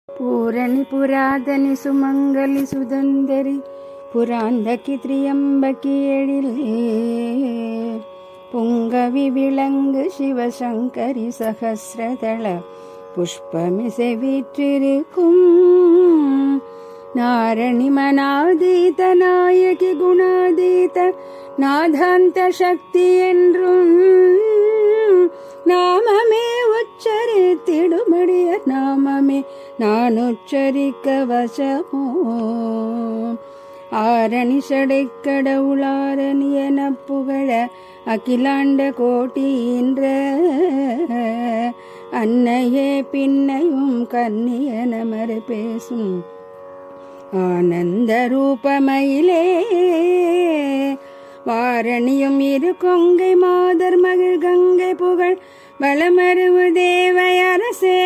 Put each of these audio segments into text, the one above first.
पूरणि पुरातनि सुमङ्गलि सुदन्दरि पुरान्दकि त्र्यम्बकि एழிலே पुङ्गवि विलङ्गु शिवशङ्करि सहस्रदळ पुष्पमिसै வீற்றிருக்கும் நாரணி மனாதீத நாயகி குணாதீத நாதாந்த சக்தி என்றும் நாமமே உச்சரித்திடுமடிய நாமமே நான் உச்சரிக்க வசமோ ஆரணி சடைக்கடவுளாரணி என புகழ அகிலாண்ட கோட்டீன்ற அன்னையே பின்னையும் கன்னியன மறு பேசும் ஆனந்த ரூபமயிலே வாரணியும் இரு கொங்கை மாதர் மகிழ் கங்கை புகழ் வளமருவு தேவை அரசே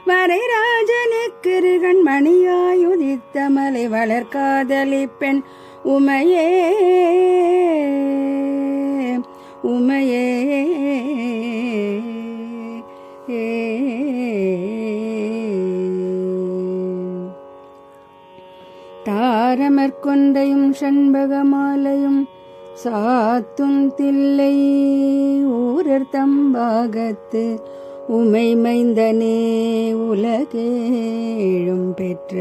வரை ராஜனுக்கிருகண் மணியாயுதித்த மலை வளர்காதலி பெண் உமையே உமையே தாரமற்கொண்டையும் சண்பகமாலையும் சாத்தும் தில்லை ஊரர் தம்பாகத்து உமை மைந்தனே உலகேழும் பெற்ற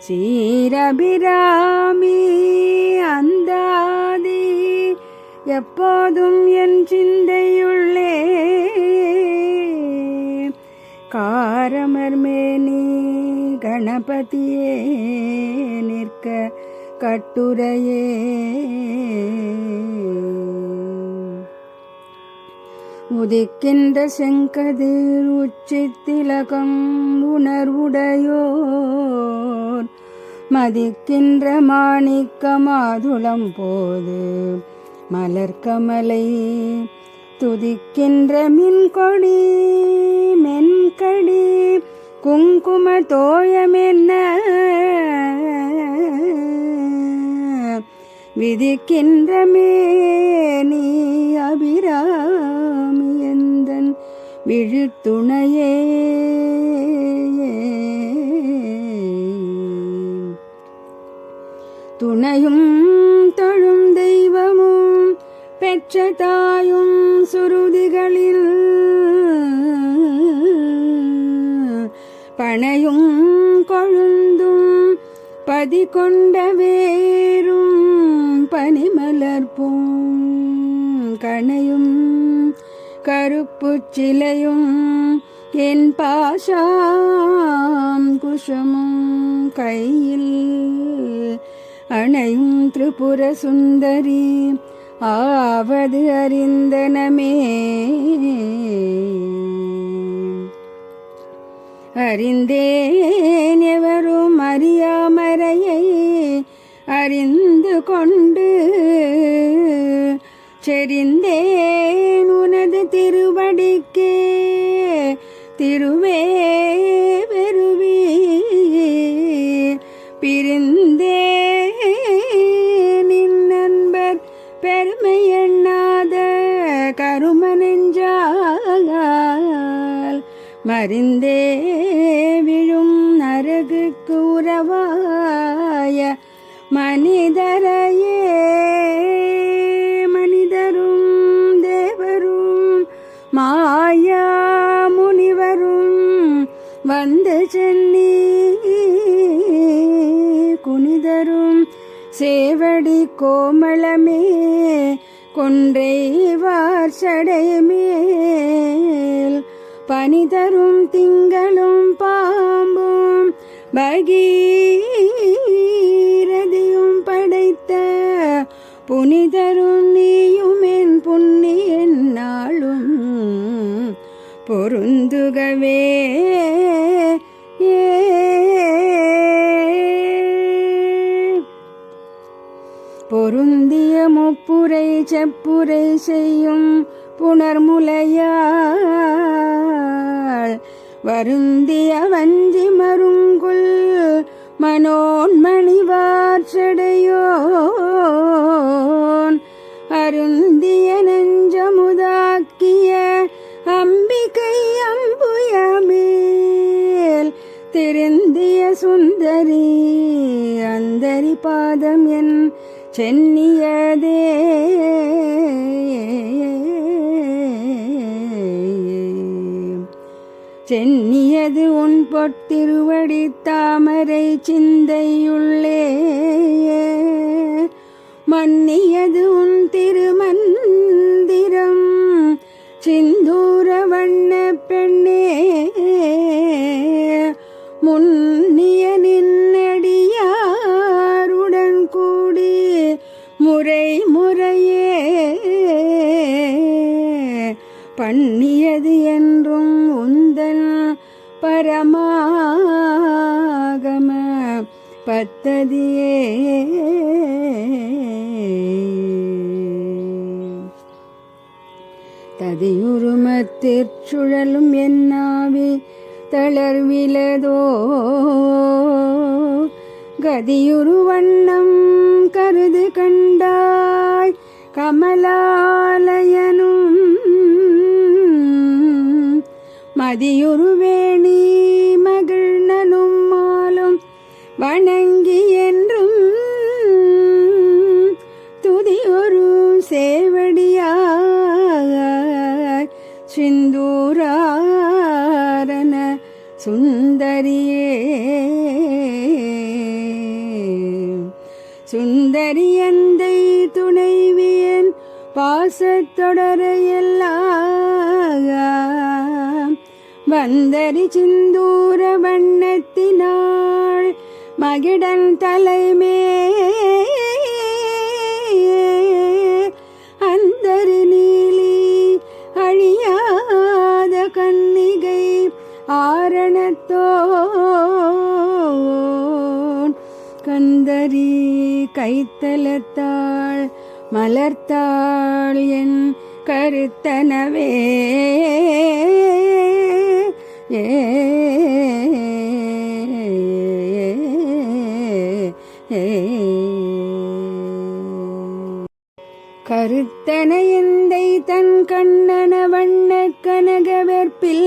சீரபிராமி அந்தாதி எப்போதும் என் சிந்தையுள்ளே காரமர்மேனி கணபதியே நிற்க கட்டுரையே உதிக்கின்ற செங்கதிர் உச்சித்திலகம் உணர்வுடையோர் மதிக்கின்ற மாணிக்க மாதுளம் போது மலர்கமலை துதிக்கின்ற மின்கொடி மென்கடி குங்கும தோயமென்ன விதிக்கின்ற மேனி அபிராமி எந்தன் விழுத்துணையே துணையும் தொழும் தெய்வமும் பெற்ற தாயும் சுருதிகளில் பனையும் கொழுந்தும் பதி கொண்ட வேரும் பனிமலர்ப்பும் கணையும் கருப்பு சிலையும் என் பாஷாம் குஷமும் கையில் அணையும் திரிபுர சுந்தரி ஆவது அறிந்தனமே அறிந்தேன் எவரும் அறியாமறையை அறிந்து கொண்டு செறிந்தேன் உனது திருவடிக்கே திருவே வெறுவி பிரிந்தே நின் நண்பர் பெருமை எண்ணாத கரும நெஞ்சால் மறிந்தே விழும் நரகுக்கு உறவாய மனிதரையே மனிதரும் தேவரும் மாயா முனிவரும் வந்து சென்னி குனிதரும் சேவடி கோமளமே கொன்றைவார் சடைமேல் பனிதரும் திங்களும் பாம்பும் பகீரதியும் படைத்த புனிதரும் நீயும் என் புண்ணியன் நாளும் பொருந்துகவே பொருந்திய முப்புரை செப்புரை செய்யும் புணர்முலையாள் வருந்திய வஞ்சி மருங்குல் மனோன்மணிவார்ச்சடையோன் அருந்திய நெஞ்சமுதாக்கிய அம்பிகை அம்புயமே திருந்திய சுந்தரி அந்தரி பாதம் என் சென்னியதே. சென்னியது உன் பொற்திருவடி தாமரை சிந்தையுள்ளே. மன்னியது உன் திருமந்திரம் சிந்தூர வண்ண பெண்ணே. முன்னிய நின்னடியாருடன் கூடி முறை முறையே பண்ணியது என்றும் உந்தன் பரமாகம பத்ததியே. ததியுருமத்திற் சுழலும் என்னாவி தளர்விலதோ. கதியுரு வண்ணம் கருது கண்டாய் கமலாலயனும். மதியுரு வேணி மகிழ்நனும் மாலும் வணங்கி என்றும் துதியொரு சேவடியாய் சிந்தூராரண சுந்தரியே. சுந்தரியந்தை துணைவியன் பாசத்தொடரையெல்லாம் வந்தரி சிந்தூர வண்ணத்தினாள் மகிடன் தலைமே. அந்தரி நீலி அழியாத கன்னிகை ஆரணத்தோன் கந்தரி கைத்தலத்தாள் மலர்த்தாள் என் கருத்தனவே. கருத்தன எந்தை தன் கண்ணன வண்ண கனகவெற்பில்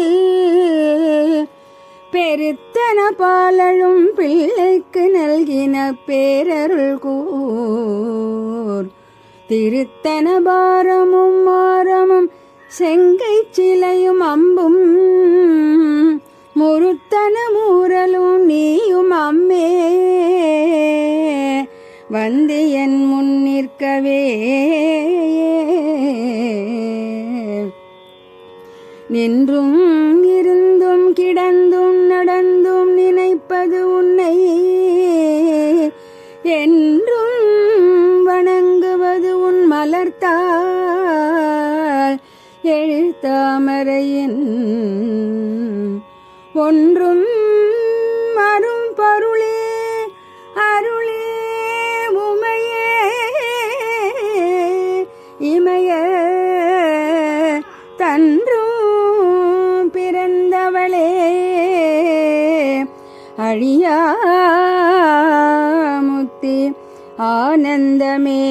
பெருத்தன பாலழும் பிள்ளைக்கு நல்கின பேரருள் கூர். திருத்தன பாரமும் மாரமும் செங்கை சிலையும் அம்பும் முருத்தன மூரலும் நீயும் அம்மே வந்து என் முன் நிற்கவே. நின்றும் இருந்தும் கிடந்தும் நடந்தும் நினைப்பது உன்னை என்றும் வணங்குவது உன் மலர்த்தாள் எழுத்தாமரையின். ஒன்றும் அரும் பருளே அருளே உமையே இமய தன்றும் பிறந்தவளே அழியாமுத்தி ஆனந்தமே.